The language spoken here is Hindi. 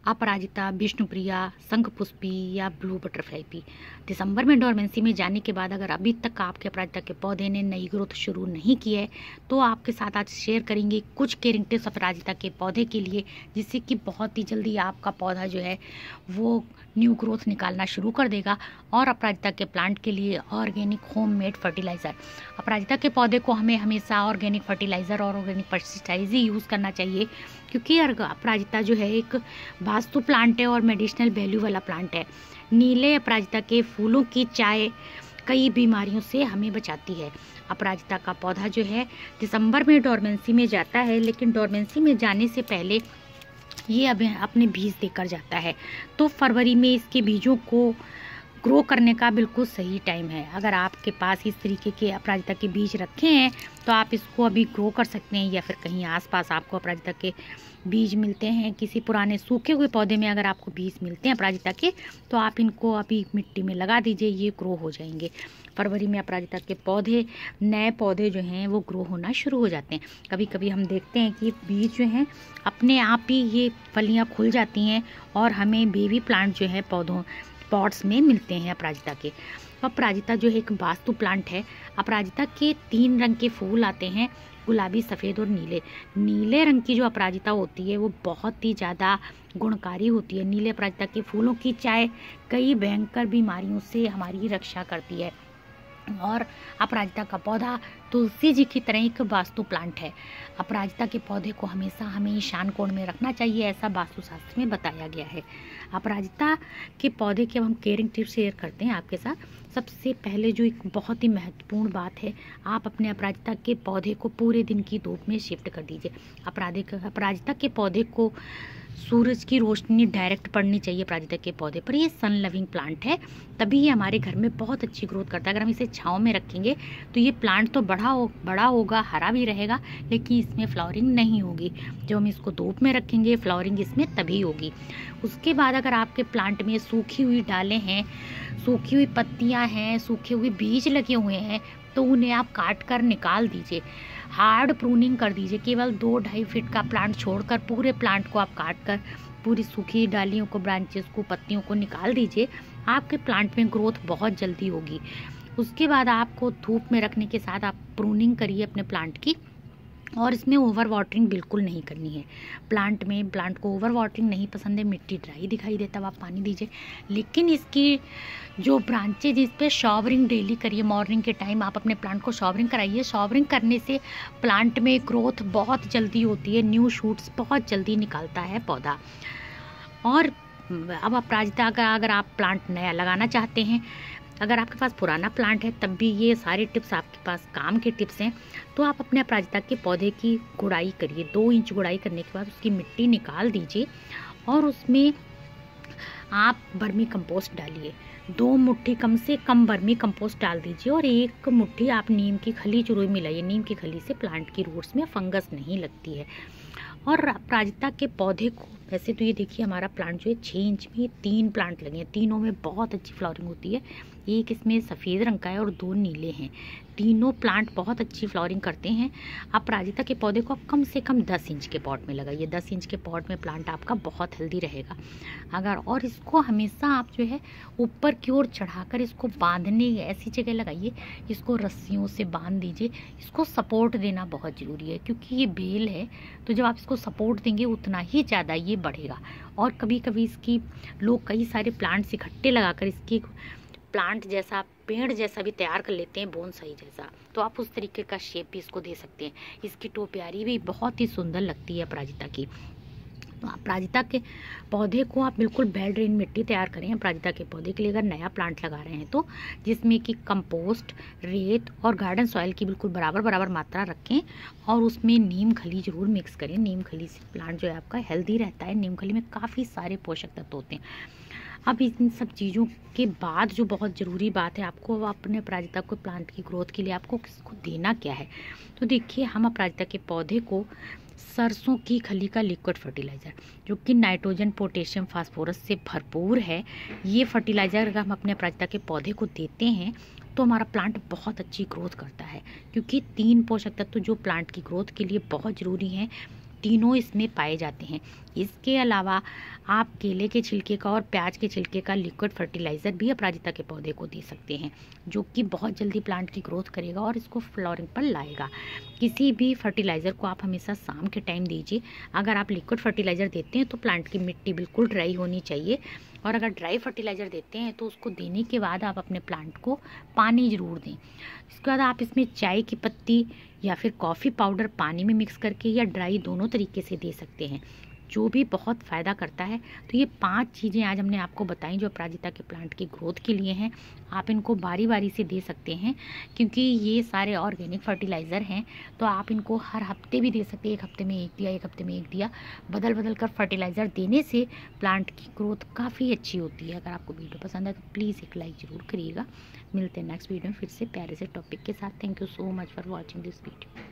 अपराजिता, विष्णुप्रिया, शंखपुष्पी या ब्लू बटरफ्लाई। दिसंबर में डोरमेंसी में जाने के बाद अगर अभी तक आपके अपराजिता के पौधे ने नई ग्रोथ शुरू नहीं की है तो आपके साथ आज शेयर करेंगे कुछ केयरिंग टिप्स अपराजिता के पौधे के लिए, जिससे कि बहुत ही जल्दी आपका पौधा जो है वो न्यू ग्रोथ निकालना शुरू कर देगा। और अपराजिता के प्लांट के लिए ऑर्गेनिक होममेड फर्टिलाइज़र। अपराजिता के पौधे को हमें हमेशा ऑर्गेनिक फर्टिलाइज़र और ऑर्गेनिक पेस्टिसाइड ही यूज़ करना चाहिए, क्योंकि अपराजिता जो है एक वास्तु प्लांट है और मेडिसिनल वैल्यू वाला प्लांट है। नीले अपराजिता के फूलों की चाय कई बीमारियों से हमें बचाती है। अपराजिता का पौधा जो है दिसंबर में डोरमेंसी में जाता है, लेकिन डोरमेंसी में जाने से पहले ये अपने बीज देकर जाता है, तो फरवरी में इसके बीजों को ग्रो करने का बिल्कुल सही टाइम है। अगर आपके पास इस तरीके के अपराजिता के बीज रखे हैं तो आप इसको अभी ग्रो कर सकते हैं, या फिर कहीं आसपास आपको अपराजिता के बीज मिलते हैं, किसी पुराने सूखे हुए पौधे में अगर आपको बीज मिलते हैं अपराजिता के, तो आप इनको अभी मिट्टी में लगा दीजिए, ये ग्रो हो जाएंगे। फरवरी में अपराजिता के पौधे, नए पौधे जो हैं वो ग्रो होना शुरू हो जाते हैं। कभी कभी हम देखते हैं कि बीज जो हैं अपने आप ही ये फलियाँ खुल जाती हैं और हमें बेबी प्लांट जो है पॉट्स में मिलते हैं अपराजिता के। अपराजिता जो है एक वास्तु प्लांट है। अपराजिता के 3 रंग के फूल आते हैं, गुलाबी, सफ़ेद और नीले। नीले रंग की जो अपराजिता होती है वो बहुत ही ज़्यादा गुणकारी होती है। नीले अपराजिता के फूलों की चाय कई भयंकर बीमारियों से हमारी रक्षा करती है। और अपराजिता का पौधा तुलसी जी की तरह एक वास्तु प्लांट है। अपराजिता के पौधे को हमेशा हमें ईशान कोण में रखना चाहिए, ऐसा वास्तुशास्त्र में बताया गया है। अपराजिता के पौधे की अब हम केयरिंग टिप्स शेयर करते हैं आपके साथ। सबसे पहले जो एक बहुत ही महत्वपूर्ण बात है, आप अपने अपराजिता के पौधे को पूरे दिन की धूप में शिफ्ट कर दीजिए। अपराजिता के पौधे को सूरज की रोशनी डायरेक्ट पड़नी चाहिए अपराजिता के पौधे पर। ये सन लविंग प्लांट है, तभी ये हमारे घर में बहुत अच्छी ग्रोथ करता है। अगर हम इसे छांव में रखेंगे तो ये प्लांट तो बड़ा होगा, हरा भी रहेगा, लेकिन इसमें फ्लावरिंग नहीं होगी। जब हम इसको धूप में रखेंगे फ्लावरिंग इसमें तभी होगी। उसके बाद अगर आपके प्लांट में सूखी हुई डालें हैं, सूखी हुई पत्तियां हैं, सूखे हुए बीज लगे हुए हैं, तो उन्हें आप काट कर निकाल दीजिए। हार्ड प्रूनिंग कर दीजिए। केवल 2-2.5 फीट का प्लांट छोड़कर पूरे प्लांट को आप काट कर पूरी सूखी डालियों को, ब्रांचेस को, पत्तियों को निकाल दीजिए। आपके प्लांट में ग्रोथ बहुत जल्दी होगी। उसके बाद आपको धूप में रखने के साथ आप प्रूनिंग करिए अपने प्लांट की, और इसमें ओवर वाटरिंग बिल्कुल नहीं करनी है। प्लांट को ओवर वाटरिंग नहीं पसंद है, मिट्टी ड्राई दिखाई देता है, आप पानी दीजिए। लेकिन इसकी जो ब्रांचेज, इस पर शॉवरिंग डेली करिए। मॉर्निंग के टाइम आप अपने प्लांट को शॉवरिंग कराइए। शॉवरिंग करने से प्लांट में ग्रोथ बहुत जल्दी होती है, न्यू शूट्स बहुत जल्दी निकालता है पौधा। और अब अपराजिता का अगर आप प्लांट नया लगाना चाहते हैं, अगर आपके पास पुराना प्लांट है तब भी ये सारे टिप्स आपके पास काम के टिप्स हैं, तो आप अपने अपराजिता के पौधे की गुड़ाई करिए। 2 इंच गुड़ाई करने के बाद उसकी मिट्टी निकाल दीजिए और उसमें आप वर्मी कंपोस्ट डालिए। 2 मुट्ठी कम से कम वर्मी कंपोस्ट डाल दीजिए और 1 मुट्ठी आप नीम की खली चुरूई मिलाइए। नीम की खली से प्लांट की रूट्स में फंगस नहीं लगती है। और अपराजिता के पौधे को, वैसे तो ये देखिए हमारा प्लांट जो है 6 इंच में 3 प्लांट लगे हैं, तीनों में बहुत अच्छी फ्लावरिंग होती है। एक इसमें सफ़ेद रंग का है और 2 नीले हैं। तीनों प्लांट बहुत अच्छी फ्लावरिंग करते हैं। अपराजिता के पौधे को आप कम से कम 10 इंच के पॉट में लगाइए। 10 इंच के पॉट में प्लांट आपका बहुत हेल्दी रहेगा। और इसको हमेशा आप जो है ऊपर की ओर चढ़ाकर इसको बांधने ऐसी जगह लगाइए, इसको रस्सियों से बांध दीजिए। इसको सपोर्ट देना बहुत ज़रूरी है, क्योंकि ये बेल है, तो जब आप इसको सपोर्ट देंगे उतना ही ज़्यादा ये बढ़ेगा। और कभी कभी इसकी लोग कई सारे प्लांट्स इकट्ठे लगाकर इसकी प्लांट जैसा, पेड़ जैसा भी तैयार कर लेते हैं, बोनसाई जैसा, तो आप उस तरीके का शेप भी इसको दे सकते हैं। इसकी टोपियारी भी बहुत ही सुंदर लगती है अपराजिता की। तो अपराजिता के पौधे को आप बिल्कुल बेड रेन मिट्टी तैयार करें अपराजिता के पौधे के लिए, अगर नया प्लांट लगा रहे हैं तो, जिसमें कि कंपोस्ट, रेत और गार्डन सॉइल की बिल्कुल बराबर मात्रा रखें और उसमें नीम खली ज़रूर मिक्स करें। नीम खली से प्लांट जो है आपका हेल्दी रहता है। नीम खली में काफ़ी सारे पोषक तत्व होते हैं। अब इन सब चीज़ों के बाद जो बहुत ज़रूरी बात है, आपको अपने अपराजिता को प्लांट की ग्रोथ के लिए आपको किसको देना क्या है, तो देखिए हम अपराजिता के पौधे को सरसों की खली का लिक्विड फर्टिलाइज़र, जो कि नाइट्रोजन, पोटेशियम, फास्फोरस से भरपूर है, ये फर्टिलाइज़र अगर हम अपने अपराजिता के पौधे को देते हैं तो हमारा प्लांट बहुत अच्छी ग्रोथ करता है। क्योंकि 3 पोषक तत्व जो प्लांट की ग्रोथ के लिए बहुत ज़रूरी हैं, तीनों इसमें पाए जाते हैं। इसके अलावा आप केले के छिलके का और प्याज के छिलके का लिक्विड फर्टिलाइज़र भी अपराजिता के पौधे को दे सकते हैं, जो कि बहुत जल्दी प्लांट की ग्रोथ करेगा और इसको फ्लावरिंग पर लाएगा। किसी भी फर्टिलाइज़र को आप हमेशा शाम के टाइम दीजिए। अगर आप लिक्विड फर्टिलाइज़र देते हैं तो प्लांट की मिट्टी बिल्कुल ड्राई होनी चाहिए, और अगर ड्राई फर्टिलाइज़र देते हैं तो उसको देने के बाद आप अपने प्लांट को पानी ज़रूर दें। इसके बाद आप इसमें चाय की पत्ती या फिर कॉफ़ी पाउडर पानी में मिक्स करके या ड्राई दोनों तरीके से दे सकते हैं, जो भी बहुत फ़ायदा करता है। तो ये 5 चीज़ें आज हमने आपको बताई जो अपराजिता के प्लांट की ग्रोथ के लिए हैं। आप इनको बारी बारी से दे सकते हैं, क्योंकि ये सारे ऑर्गेनिक फर्टिलाइज़र हैं, तो आप इनको हर हफ्ते भी दे सकते हैं। 1 हफ्ते में 1 दिया, 1 हफ्ते में 1 दिया, बदल बदल कर फर्टिलाइज़र देने से प्लांट की ग्रोथ काफ़ी अच्छी होती है। अगर आपको वीडियो पसंद है तो प्लीज़ एक लाइक ज़रूर करिएगा। मिलते हैं नेक्स्ट वीडियो में फिर से प्यारे से टॉपिक के साथ। Thank you so much for watching this video.